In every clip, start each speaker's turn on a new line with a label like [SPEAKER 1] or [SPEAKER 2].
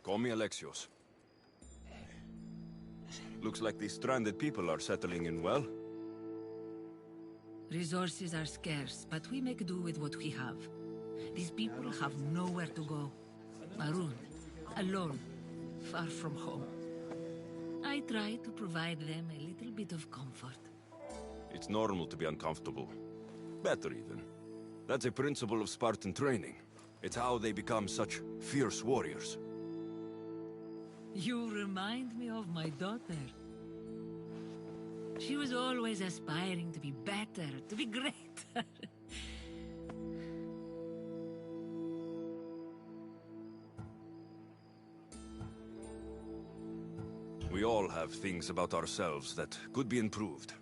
[SPEAKER 1] Call me Alexios. Looks like these stranded people are settling in well.
[SPEAKER 2] Resources are scarce, but we make do with what we have. These people have nowhere to go. Marooned, alone, far from home. I try to provide them a little bit of comfort.
[SPEAKER 1] It's normal to be uncomfortable. Better even. That's a principle of Spartan training. It's how they become such fierce warriors.
[SPEAKER 2] You remind me of my daughter. She was always aspiring to be better, to be greater.
[SPEAKER 1] We all have things about ourselves that could be improved.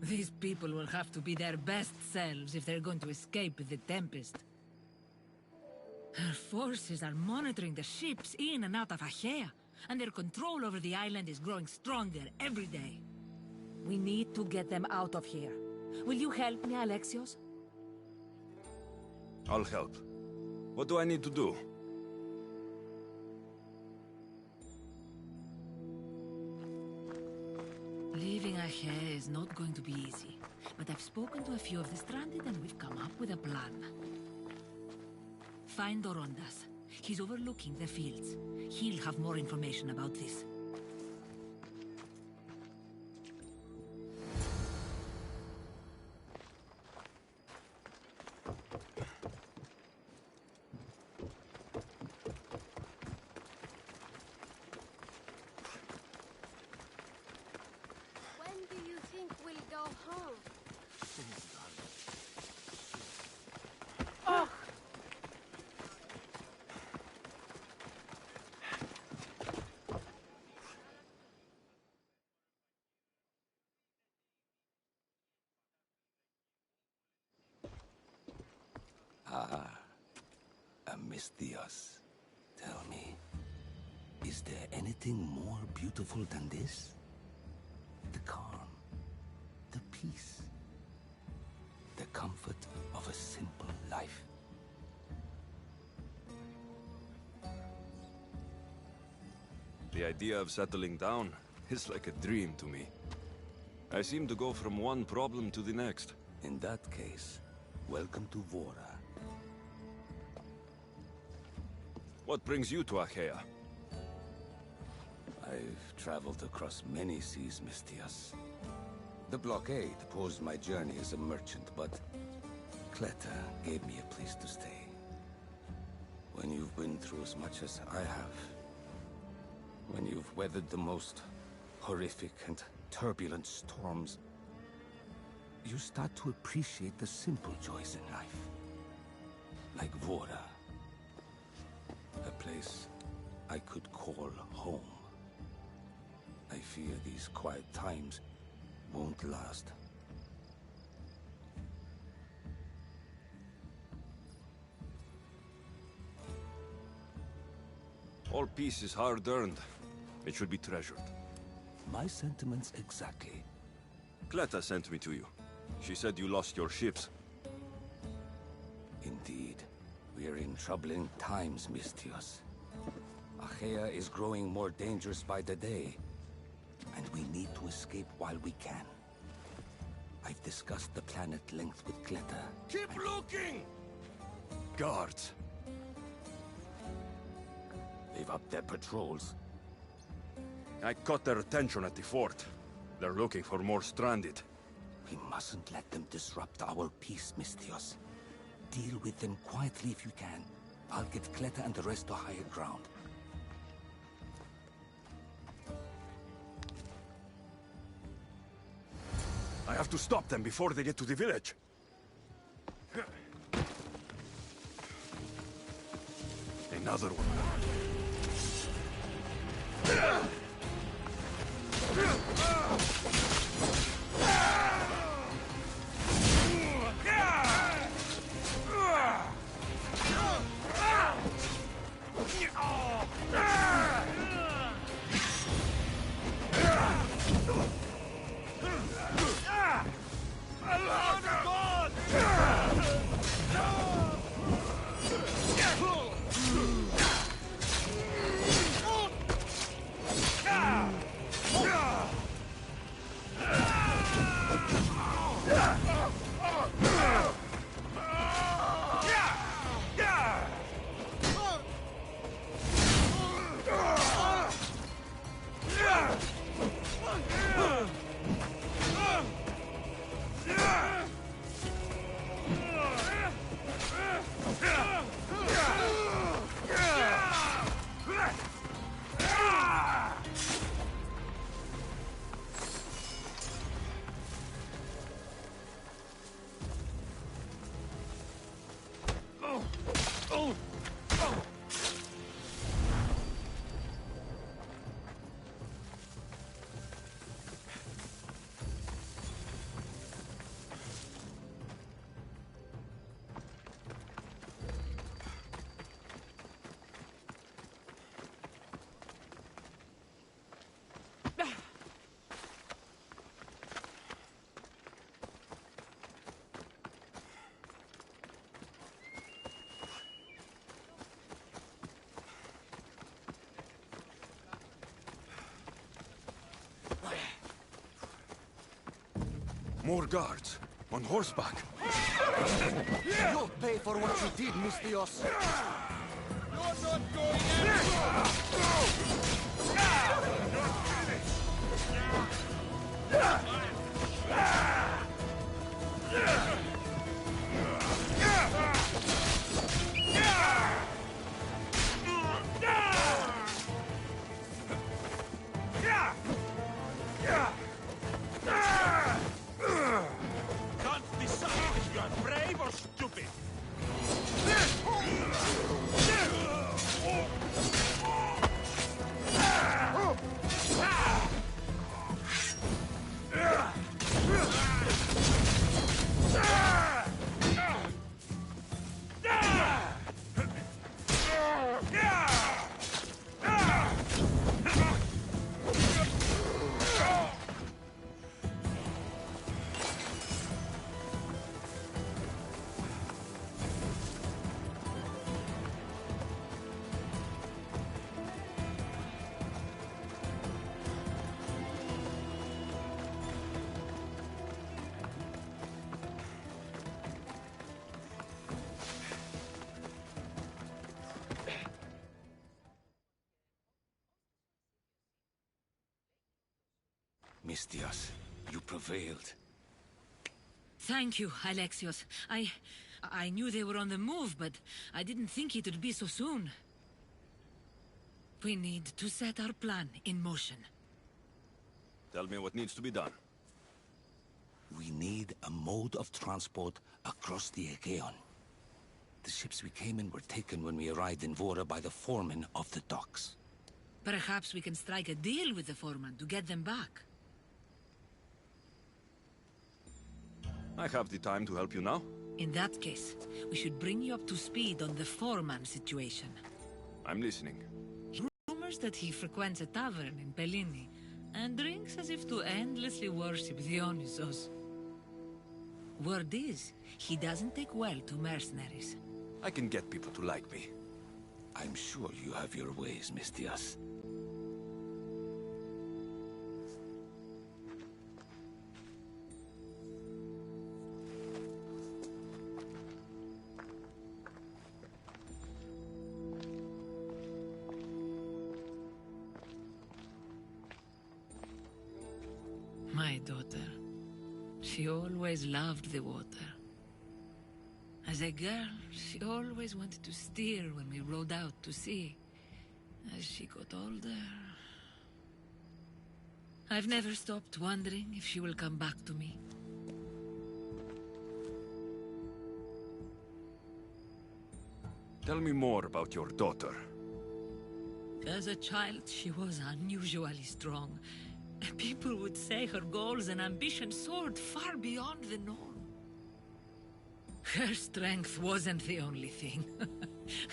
[SPEAKER 2] These people will have to be their best selves if they're going to escape the Tempest. Her forces are monitoring the ships in and out of Achaea, and their control over the island is growing stronger every day. We need to get them out of here. Will you help me, Alexios?
[SPEAKER 1] I'll help. What do I need to do?
[SPEAKER 2] Leaving Achaea is not going to be easy, but I've spoken to a few of the stranded and we've come up with a plan. Find Dorondas. He's overlooking the fields. He'll have more information about this.
[SPEAKER 3] When do you think we'll go home?
[SPEAKER 2] Oh!
[SPEAKER 4] Amistios, tell me, is there anything more beautiful than this? The calm, the peace, the comfort of a simple life.
[SPEAKER 1] The idea of settling down is like a dream to me. I seem to go from one problem to the next.
[SPEAKER 4] In that case, welcome to Vora.
[SPEAKER 1] What brings you to Achaea?
[SPEAKER 4] I've traveled across many seas, Mistios. The blockade posed my journey as a merchant, but Cleta gave me a place to stay. When you've been through as much as I have, when you've weathered the most horrific and turbulent storms, you start to appreciate the simple joys in life. Like Vora. A place I could call home. I fear these quiet times won't last.
[SPEAKER 1] All peace is hard-earned. It should be treasured.
[SPEAKER 4] My sentiments exactly.
[SPEAKER 1] Cleta sent me to you. She said you lost your ships.
[SPEAKER 4] Indeed. We are in troubling times, Mistios. Achaea is growing more dangerous by the day, and we need to escape while we can. I've discussed the plan at length with Cleta.
[SPEAKER 1] Keep looking! Guards.
[SPEAKER 4] They've upped their patrols.
[SPEAKER 1] I caught their attention at the fort. They're looking for more stranded.
[SPEAKER 4] We mustn't let them disrupt our peace, Mistios. Deal with them quietly if you can. I'll get Cleta and the rest to higher ground.
[SPEAKER 1] I have to stop them before they get to the village. Another one. More guards. On horseback.
[SPEAKER 5] You'll pay for what you did, Mistios.
[SPEAKER 6] You're not going anywhere! Can't decide if you are brave or stupid.
[SPEAKER 4] Mistios, you prevailed.
[SPEAKER 2] Thank you, Alexios. I knew they were on the move, but I didn't think it would be so soon. We need to set our plan in motion.
[SPEAKER 1] Tell me what needs to be done.
[SPEAKER 4] We need a mode of transport across the Aegean. The ships we came in were taken when we arrived in Vora by the foreman of the docks.
[SPEAKER 2] Perhaps we can strike a deal with the foreman to get them back.
[SPEAKER 1] I have the time to help you now.
[SPEAKER 2] In that case, we should bring you up to speed on the foreman situation.
[SPEAKER 1] I'm listening.
[SPEAKER 2] Rumors that he frequents a tavern in Pellini and drinks as if to endlessly worship Dionysos. Word is, he doesn't take well to mercenaries.
[SPEAKER 1] I can get people to like me.
[SPEAKER 4] I'm sure you have your ways, Mistios.
[SPEAKER 2] My daughter. She always loved the water. As a girl, she always wanted to steer when we rode out to sea. As she got older... I've never stopped wondering if she will come back to me.
[SPEAKER 1] Tell me more about your daughter.
[SPEAKER 2] As a child, she was unusually strong. People would say her goals and ambitions soared far beyond the norm. Her strength wasn't the only thing.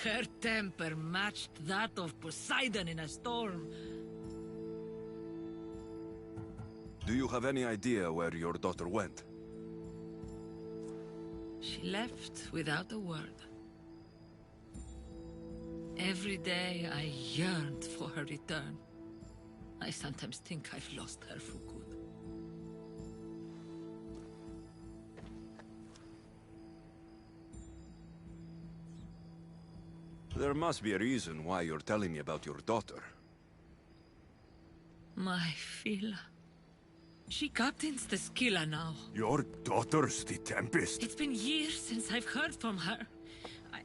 [SPEAKER 2] Her temper matched that of Poseidon in a storm.
[SPEAKER 1] Do you have any idea where your daughter went?
[SPEAKER 2] She left without a word. Every day I yearned for her return. I sometimes think I've lost her for good.
[SPEAKER 1] There must be a reason why you're telling me about your daughter.
[SPEAKER 2] My Phila. She captains the Scylla now.
[SPEAKER 1] Your daughter's the Tempest?
[SPEAKER 2] It's been years since I've heard from her.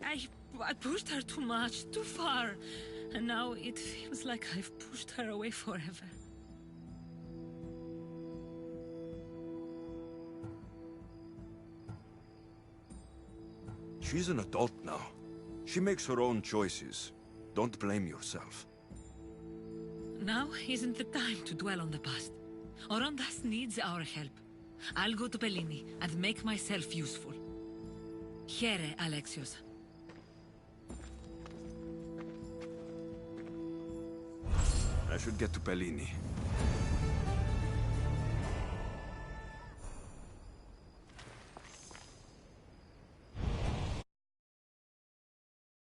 [SPEAKER 2] I pushed her too much, too far. And now it feels like I've pushed her away forever.
[SPEAKER 1] She's an adult now. She makes her own choices. Don't blame yourself.
[SPEAKER 2] Now isn't the time to dwell on the past. Orondas needs our help. I'll go to Pellini and make myself useful. Here, Alexios.
[SPEAKER 1] I should get to Pellini.